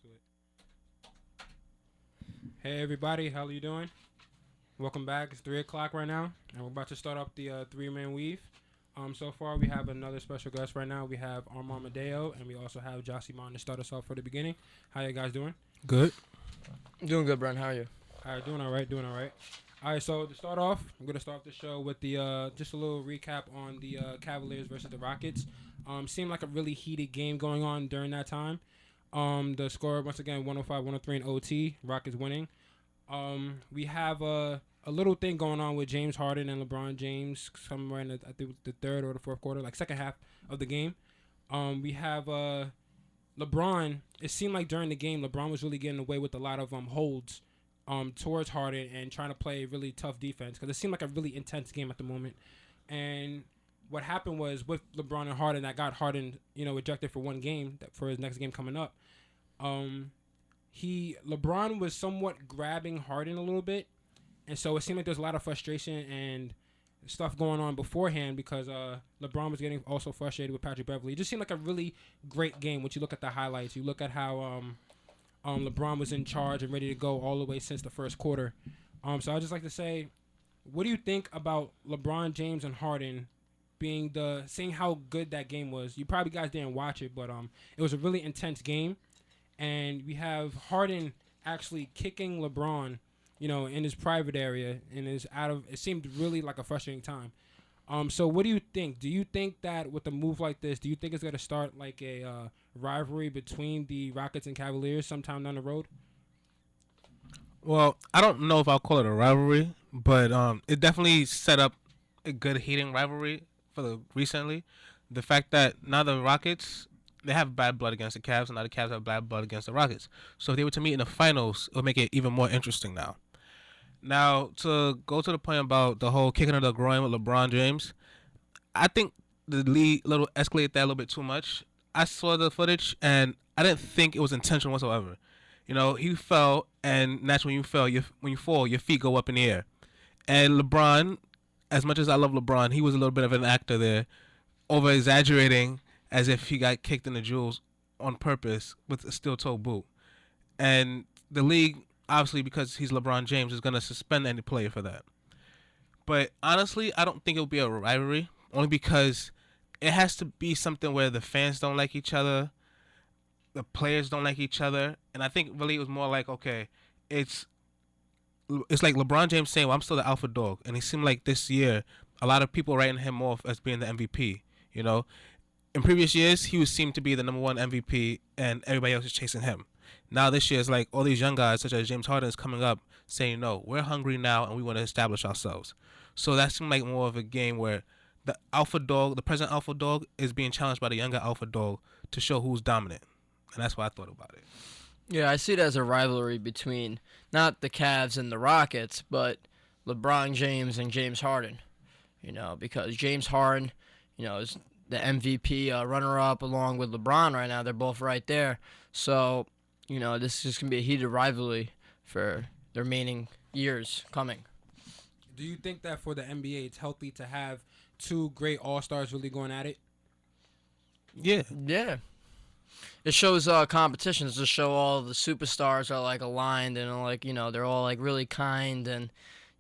to it. Hey everybody, how are you doing? Welcome back. It's 3 o'clock right now, and we're about to start up the three-man weave. So far we have another special guest right now. We have Armand Medeo, and we also have Jossie Martin to start us off for the beginning. How you guys doing? Good. Doing good, Brent. How are you? All right, doing all right, doing all right. All right, so to start off, I'm gonna start the show with the just a little recap on the Cavaliers versus the Rockets. Seemed like a really heated game going on during that time. The score once again 105-103 in OT. Rockets winning. We have a little thing going on with James Harden and LeBron James somewhere in I think the third or the fourth quarter, like second half of the game. We have LeBron. It seemed like during the game, LeBron was really getting away with a lot of holds towards Harden and trying to play really tough defense because it seemed like a really intense game at the moment. And what happened was with LeBron and Harden, that got Harden, ejected for one game for his next game coming up. LeBron was somewhat grabbing Harden a little bit, and so it seemed like there's a lot of frustration and stuff going on beforehand because LeBron was getting also frustrated with Patrick Beverly. It just seemed like a really great game. Once you look at the highlights, you look at how LeBron was in charge and ready to go all the way since the first quarter. So I just like to say, what do you think about LeBron James and Harden seeing how good that game was? You probably guys didn't watch it, but it was a really intense game, and we have Harden actually kicking LeBron, in his private area and it seemed really like a frustrating time. So what do you think? Do you think that with a move like this, do you think it's going to start like a rivalry between the Rockets and Cavaliers sometime down the road? Well, I don't know if I'll call it a rivalry, but it definitely set up a good heating rivalry for the recently. The fact that now the Rockets they have bad blood against the Cavs, and now the Cavs have bad blood against the Rockets. So if they were to meet in the finals, it would make it even more interesting now. Now to go to the point about the whole kicking of the groin with LeBron James, I think the league little escalated that a little bit too much. I saw the footage and I didn't think it was intentional whatsoever. He fell, and naturally when you fell, when you fall, your feet go up in the air. And LeBron, as much as I love LeBron, he was a little bit of an actor there, over exaggerating as if he got kicked in the jewels on purpose with a steel toe boot. And the league, obviously, because he's LeBron James, is going to suspend any player for that. But honestly, I don't think it'll be a rivalry, only because it has to be something where the fans don't like each other, the players don't like each other, and I think really it was more like, okay, it's like LeBron James saying, well, I'm still the alpha dog, and it seemed like this year a lot of people writing him off as being the MVP. In previous years he was seemed to be the number one MVP, and everybody else is chasing him. Now this year it's like all these young guys such as James Harden is coming up saying, no, we're hungry now and we want to establish ourselves. So that seemed like more of a game where the alpha dog, the present alpha dog, is being challenged by the younger alpha dog to show who's dominant. And that's what I thought about it. Yeah, I see it as a rivalry between not the Cavs and the Rockets, but LeBron James and James Harden. Because James Harden, is the MVP runner-up along with LeBron right now. They're both right there. So, this is going to be a heated rivalry for the remaining years coming. Do you think that for the NBA it's healthy to have two great all-stars really going at it? Yeah. Yeah. It shows competitions to show all the superstars are like aligned and they're all like really kind and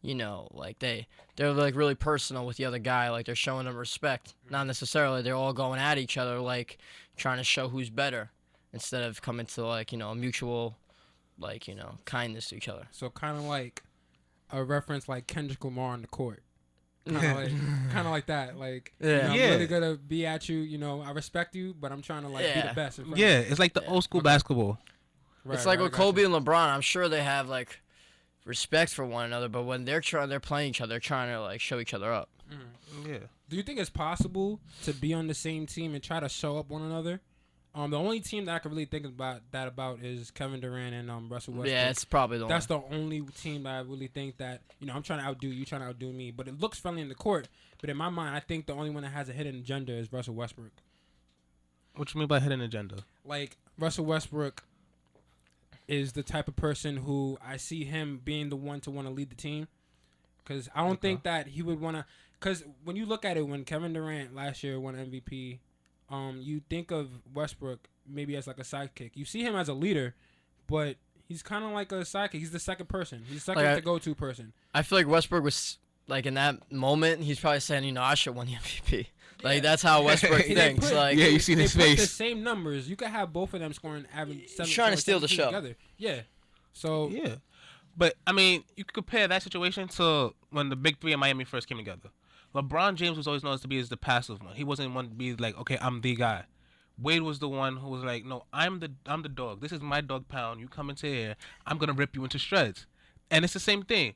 like they're like really personal with the other guy, like they're showing them respect. Not necessarily they're all going at each other like trying to show who's better instead of coming to a mutual kindness to each other. So kind of like a reference like Kendrick Lamar on the court. Kind of like that. Like, Yeah. I'm really gonna be at you. I respect you, but I'm trying to be the best. Yeah, it's like the old school basketball. Right, it's like right, with Kobe and LeBron. I'm sure they have like respect for one another, but when they're playing each other, they're trying to like show each other up. Yeah. Do you think it's possible to be on the same team and try to show up one another? The only team that I can really think about is Kevin Durant and Russell Westbrook. Yeah, it's probably That's the only team that I really think that I'm trying to outdo you, trying to outdo me. But it looks friendly in the court. But in my mind, I think the only one that has a hidden agenda is Russell Westbrook. What you mean by hidden agenda? Like Russell Westbrook is the type of person who I see him being the one to want to lead the team. Because I don't think that he would want to. Because when you look at it, when Kevin Durant last year won MVP. You think of Westbrook maybe as like a sidekick. You see him as a leader, but he's kind of like a sidekick. He's the second person. He's the second Like, to go-to person. I feel like Westbrook was like in that moment. He's probably saying, I should win the MVP. Like that's how Westbrook thinks. Like yeah, you see his they put the face. same numbers. You could have both of them scoring average. He's trying to steal the show. Together. Yeah. So Yeah, but I mean, you could compare that situation to when the big three in Miami first came together. LeBron James was always known to be as the passive one. He wasn't one to be like, okay, I'm the guy. Wade was the one who was like, no, I'm the dog. This is my dog pound. You come into here, I'm gonna rip you into shreds. And it's the same thing.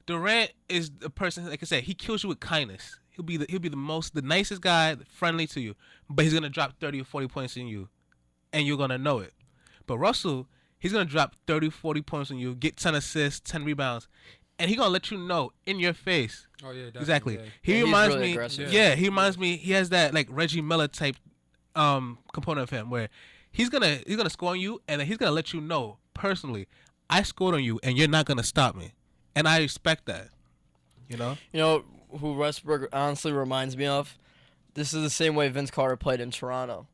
Durant is the person, like I said, he kills you with kindness. He'll be the nicest guy, friendly to you, but he's gonna drop 30 or 40 points in you, and you're gonna know it. But Russell, he's gonna drop 30, 40 points on you, get 10 assists, 10 rebounds, and he's gonna let you know in your face. Oh yeah, definitely, exactly. Yeah. He he's reminds really me. aggressive. Yeah, he reminds me. He has that like Reggie Miller type component of him where he's gonna score on you, and then he's gonna let you know personally, I scored on you, and you're not gonna stop me, and I respect that. You know. You know who Westbrook honestly reminds me of? This is the same way Vince Carter played in Toronto.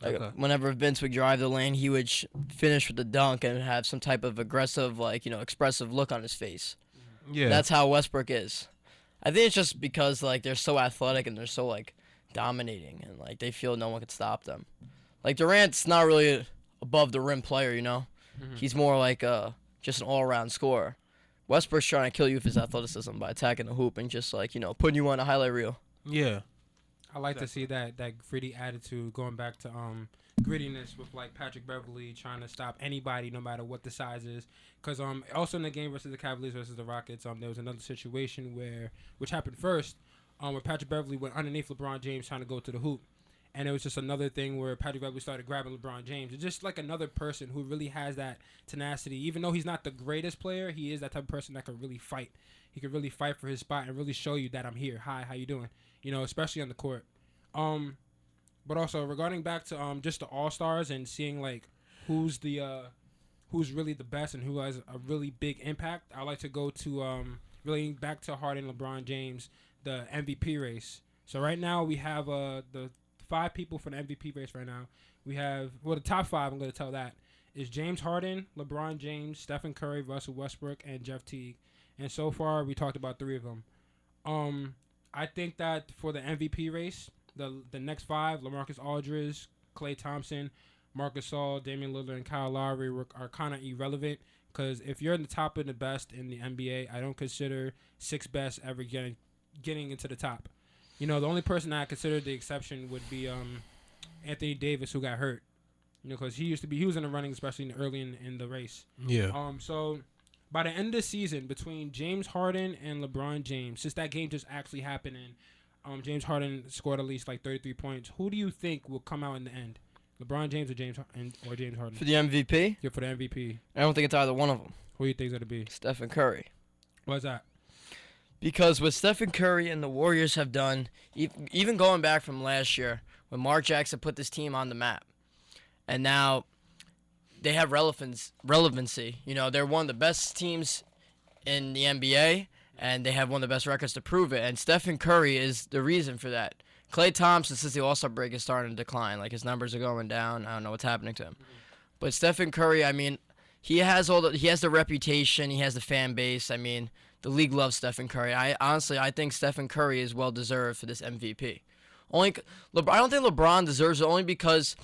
Like Okay. whenever Vince would drive the lane, he would finish with a dunk and have some type of aggressive, expressive look on his face. Yeah. That's how Westbrook is. I think it's just because like they're so athletic and they're so like dominating and like they feel no one can stop them. Like Durant's not really a above the rim player, Mm-hmm. He's more like just an all-around scorer. Westbrook's trying to kill you with his athleticism by attacking the hoop and just putting you on a highlight reel. Yeah. I like to see that gritty attitude going back to grittiness with like Patrick Beverly trying to stop anybody no matter what the size is. Because also in the game versus the Cavaliers versus the Rockets, there was another situation which happened first, where Patrick Beverly went underneath LeBron James trying to go to the hoop. And it was just another thing where Patrick Beverly started grabbing LeBron James. It's just like another person who really has that tenacity. Even though he's not the greatest player, he is that type of person that can really fight. He can really fight for his spot and really show you that I'm here. Hi, how you doing? Especially on the court. But also regarding back to just the All-Stars and seeing like who's really the best and who has a really big impact, I like to go to really back to Harden, LeBron James, the MVP race. So right now we have the 5 people for the MVP race right now. We have, the top 5, I'm going to tell that, is James Harden, LeBron James, Stephen Curry, Russell Westbrook, and Jeff Teague. And so far, we talked about 3 of them. I think that for the MVP race, the next 5, LaMarcus Aldridge, Klay Thompson, Marcus Gasol, Damian Lillard, and Kyle Lowry are kind of irrelevant because if you're in the top of the best in the NBA, I don't consider 6 best ever getting into the top. The only person I consider the exception would be Anthony Davis, who got hurt. Because he was in the running, especially early in the race. Yeah. So by the end of the season, between James Harden and LeBron James, since that game just actually happened and James Harden scored at least like 33 points, who do you think will come out in the end? LeBron James or James Harden? For the MVP? Yeah, for the MVP. I don't think it's either one of them. Who do you think it's going to be? Stephen Curry. Why's that? Because what Stephen Curry and the Warriors have done, even going back from last year, when Mark Jackson put this team on the map, and now they have relevancy. They're one of the best teams in the NBA, and they have one of the best records to prove it. And Stephen Curry is the reason for that. Klay Thompson, since the All-Star break, is starting to decline. Like, his numbers are going down. I don't know what's happening to him. But Stephen Curry, he has the reputation. He has the fan base. The league loves Stephen Curry. I think Stephen Curry is well deserved for this MVP. I don't think LeBron deserves it only because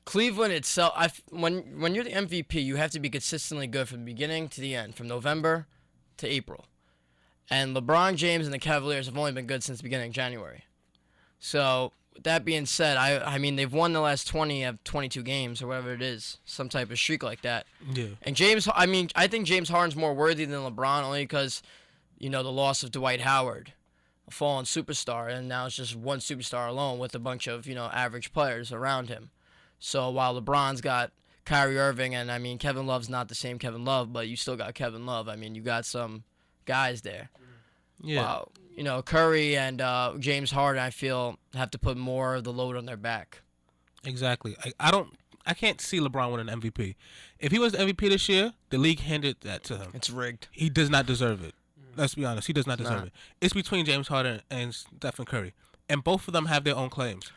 Cleveland itself. When you're the MVP, you have to be consistently good from the beginning to the end, from November to April. And LeBron James and the Cavaliers have only been good since the beginning of January. So with that being said, they've won the last 20 of 22 games or whatever it is, some type of streak like that. Yeah. And I think James Harden's more worthy than LeBron only because, the loss of Dwight Howard, a fallen superstar, and now it's just one superstar alone with a bunch of, average players around him. So while LeBron's got Kyrie Irving and, Kevin Love's not the same Kevin Love, but you still got Kevin Love. You got some guys there. Yeah. Wow. Curry and James Harden, I feel, have to put more of the load on their back. Exactly. I can't see LeBron winning an MVP. If he was the MVP this year, the league handed that to him. It's rigged. He does not deserve it. Let's be honest. He does not deserve it. It's between James Harden and Stephen Curry. And both of them have their own claims.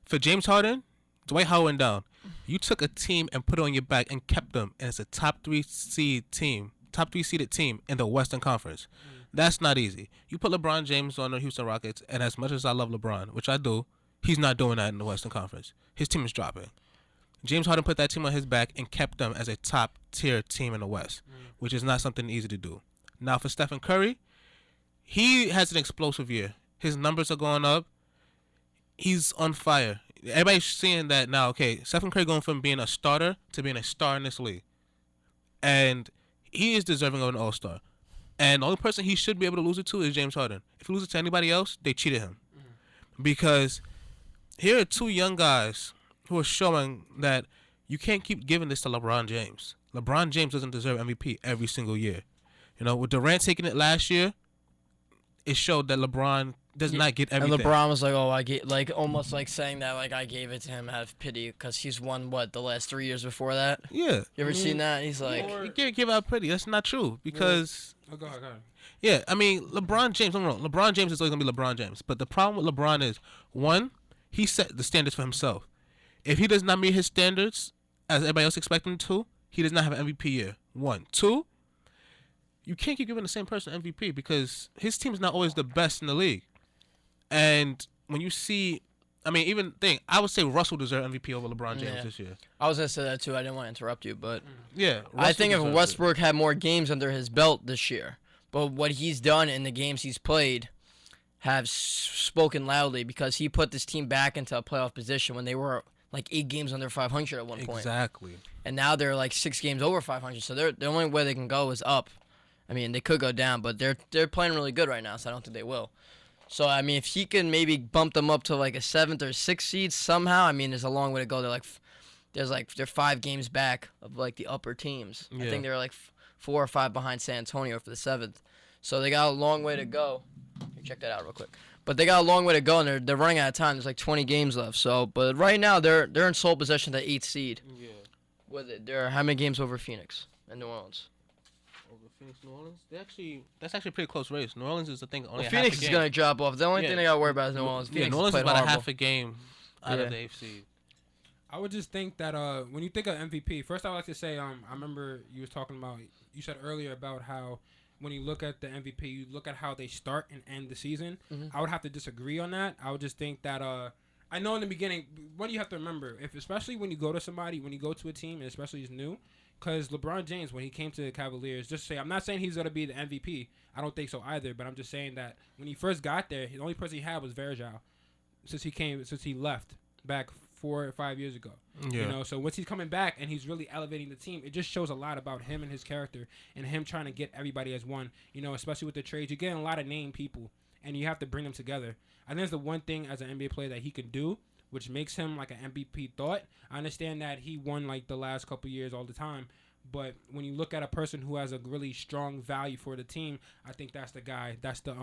For James Harden, Dwight Howard went down. You took a team and put it on your back and kept them as a top 3 seeded team in the Western Conference. That's not easy. You put LeBron James on the Houston Rockets, and as much as I love LeBron, which I do, he's not doing that in the Western Conference. His team is dropping. James Harden put that team on his back and kept them as a top tier team in the West, which is not something easy to do. Now for Stephen Curry, he has an explosive year. His numbers are going up. He's on fire. Everybody's seeing that now. Okay, Stephen Curry going from being a starter to being a star in this league, and he is deserving of an All-Star. And the only person he should be able to lose it to is James Harden. If he loses it to anybody else, they cheated him, because here are 2 young guys who are showing that you can't keep giving this to LeBron James. LeBron James doesn't deserve MVP every single year. You know, with Durant taking it last year, it showed that LeBron does not get everything. And LeBron was like, "Oh, I get like almost like saying that like I gave it to him out of pity because he's won the last 3 years before that." Yeah. You ever seen that? He's like, You can't give out pity. That's not true because. Oh, go ahead. Yeah, I mean, LeBron James. I'm wrong. LeBron James is always gonna be LeBron James. But the problem with LeBron is, one, he set the standards for himself. If he does not meet his standards, as everybody else expects him to, he does not have an MVP year. 1, 2. You can't keep giving the same person MVP because his team is not always the best in the league. And when you see, I mean, I would say Russell deserves MVP over LeBron James this year. I was gonna say that too. I didn't want to interrupt you, but Yeah, I think if Westbrook had more games under his belt this year, but what he's done in the games he's played have spoken loudly because he put this team back into a playoff position when they were like 8 games under 500 at one point. Exactly. And now they're like 6 games over 500. So the only way they can go is up. I mean, they could go down, but they're playing really good right now, so I don't think they will. So I mean, if he can maybe bump them up to like a 7th or 6th seed somehow, I mean, there's a long way to go. They're 5 games back of like the upper teams. Yeah. I think they're like 4 or 5 behind San Antonio for the 7th. So they got a long way to go. Here, check that out real quick. But they got a long way to go, and they're running out of time. There's like 20 games left. So, but right now they're in sole possession of the 8th seed. Yeah. With it, they're how many games over Phoenix and New Orleans? Over Phoenix, New Orleans. That's actually a pretty close race. New Orleans is the thing. Only half Phoenix a is game. gonna drop off. The only thing they gotta worry about is New Orleans. Yeah, Phoenix New Orleans is played about horrible. a half a game out of the AFC. I would just think that when you think of MVP, first I would like to say I remember you was talking about, you said earlier about how when you look at the MVP, you look at how they start and end the season. Mm-hmm. I would have to disagree on that. I would just think that I know in the beginning, what you have to remember, especially when you go to somebody, when you go to a team, and especially he's new, because LeBron James, when he came to the Cavaliers, just say, I'm not saying he's going to be the MVP. I don't think so either, but I'm just saying that when he first got there, the only person he had was Verjao since he left back 4 or 5 years ago. Yeah. You know, so once he's coming back and he's really elevating the team, it just shows a lot about him and his character and him trying to get everybody as one, you know, especially with the trades. You're getting a lot of named people and you have to bring them together. I think it's the one thing as an NBA player that he can do, which makes him like an MVP thought. I understand that he won like the last couple years all the time, but when you look at a person who has a really strong value for the team, I think that's the guy. That's the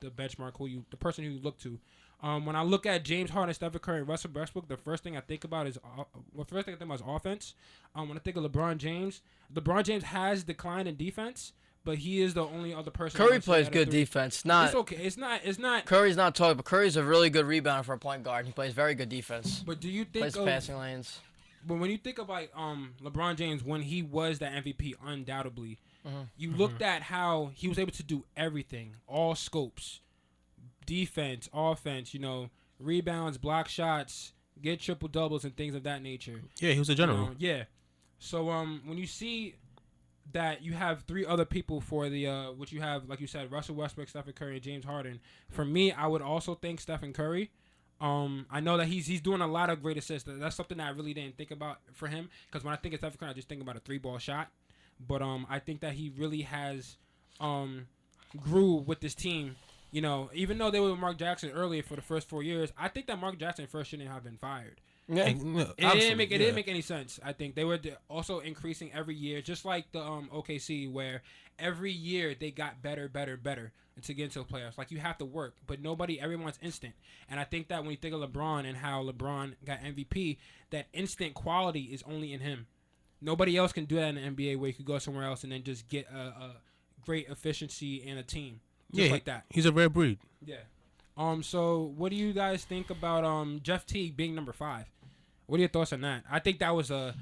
benchmark the person who you look to. When I look at James Harden, Stephen Curry, and Russell Westbrook, the first thing I think about is offense. When I think of LeBron James has declined in defense, but he is the only other person. Curry plays good defense. It's okay. It's not. Curry's not talking, but Curry's a really good rebounder for a point guard. He plays very good defense. But do you think Plays passing lanes. But when you think of like LeBron James when he was the MVP, undoubtedly, you looked at how he was able to do everything, all scopes. Defense, offense, you know, rebounds, block shots, get triple doubles and things of that nature. Yeah, he was a general. You know, yeah. So when you see that you have 3 other people for the which you have, like you said, Russell Westbrook, Stephen Curry, and James Harden. For me, I would also think Stephen Curry. I know that he's doing a lot of great assists. That's something that I really didn't think about for him, because when I think of Stephen Curry, I just think about a 3-ball shot. But I think that he really has grew with this team. You know, even though they were with Mark Jackson earlier for the first 4 years, I think that Mark Jackson first shouldn't have been fired. Yeah. It didn't make any sense. I think they were also increasing every year, just like the OKC, where every year they got better to get into the playoffs. Like, you have to work, but everyone's instant. And I think that when you think of LeBron and how LeBron got MVP, that instant quality is only in him. Nobody else can do that in the NBA, where you could go somewhere else and then just get a great efficiency in a team. Just like that. He's a rare breed. Yeah. So what do you guys think about Jeff Teague being number 5? What are your thoughts on that? I think that was a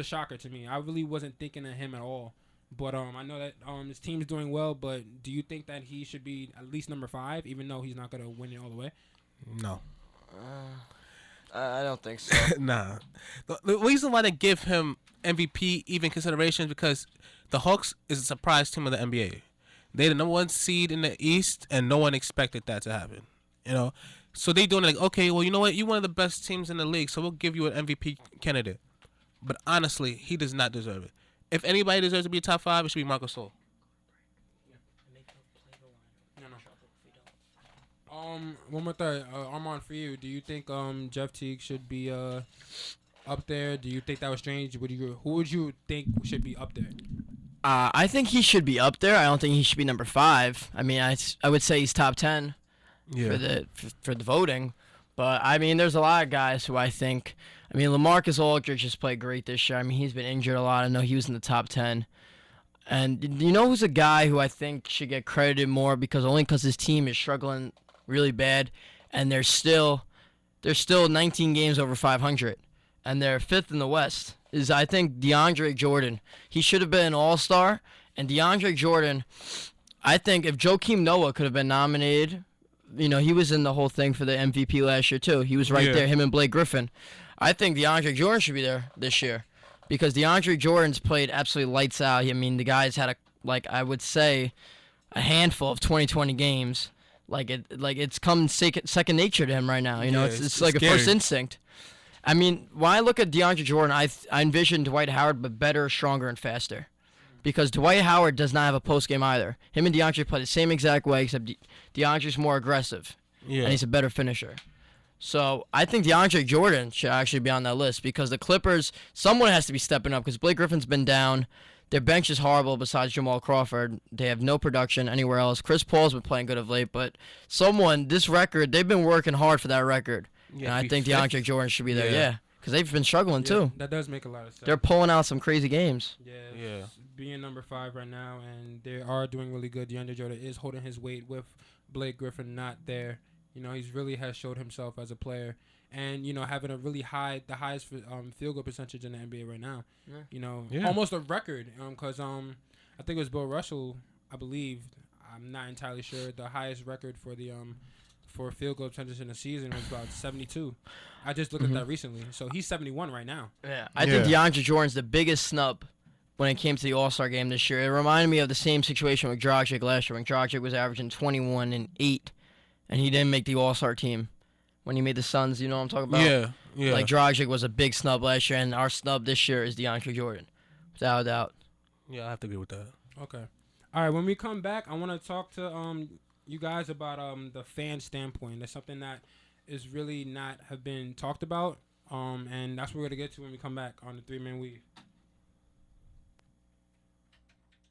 shocker to me. I really wasn't thinking of him at all. But I know that his team's doing well. But do you think that he should be at least number 5, even though he's not gonna win it all the way? No. I don't think so. Nah. The reason why they give him MVP even consideration is because the Hawks is a surprise team of the NBA. They're the number 1 seed in the East, and no one expected that to happen. You know, so they doing like, okay, well, you know what? You're one of the best teams in the league, so we'll give you an MVP candidate. But honestly, he does not deserve it. If anybody deserves to be top 5, it should be Marc Gasol. One more thing, Armand, for you, do you think Jeff Teague should be up there? Do you think that was strange? Who would you think should be up there? I think he should be up there. I don't think he should be number 5. I mean, I would say he's top 10 for the voting. But I mean, there's a lot of guys who I think. I mean, LaMarcus Aldridge just played great this year. I mean, he's been injured a lot. I know he was in the top 10. And you know who's a guy who I think should get credited more because his team is struggling really bad, and they're still 19 games over 500, and they're 5th in the West. Is I think DeAndre Jordan. He should have been an All-Star, and DeAndre Jordan. I think if Joakim Noah could have been nominated, you know, he was in the whole thing for the MVP last year too. He was right there, him and Blake Griffin. I think DeAndre Jordan should be there this year because DeAndre Jordan's played absolutely lights out. I mean, the guy's had I would say a handful of 2020 games. It's come second nature to him right now. You know, it's like scary. a first instinct. I mean, when I look at DeAndre Jordan, I envision Dwight Howard, but better, stronger, and faster. Because Dwight Howard does not have a post game either. Him and DeAndre play the same exact way, except DeAndre's more aggressive, and he's a better finisher. So I think DeAndre Jordan should actually be on that list because the Clippers, someone has to be stepping up because Blake Griffin's been down. Their bench is horrible besides Jamal Crawford. They have no production anywhere else. Chris Paul's been playing good of late, but this record, they've been working hard for that record. And I think DeAndre Jordan should be there, yeah. Because they've been struggling, too. That does make a lot of sense. They're pulling out some crazy games. Yeah. Being number 5 right now, and they are doing really good. DeAndre Jordan is holding his weight with Blake Griffin not there. You know, he's really has showed himself as a player. And, you know, having the highest field goal percentage in the NBA right now. Yeah. You know, almost a record. Because I think it was Bill Russell, I believe. I'm not entirely sure. The highest record for the for field goal percentage in a season was about 72. I just looked at that recently. So he's 71 right now. Yeah, I think DeAndre Jordan's the biggest snub when it came to the All-Star game this year. It reminded me of the same situation with Dragic last year when Dragic was averaging 21 and 8, and he didn't make the All-Star team. When he made the Suns, you know what I'm talking about? Yeah. Like Dragic was a big snub last year, and our snub this year is DeAndre Jordan, without a doubt. Yeah, I have to agree with that. Okay. All right, when we come back, I want to talk to you guys about the fan standpoint. That's something that is really not have been talked about, and that's what we're going to get to when we come back on the 3-Man Weave.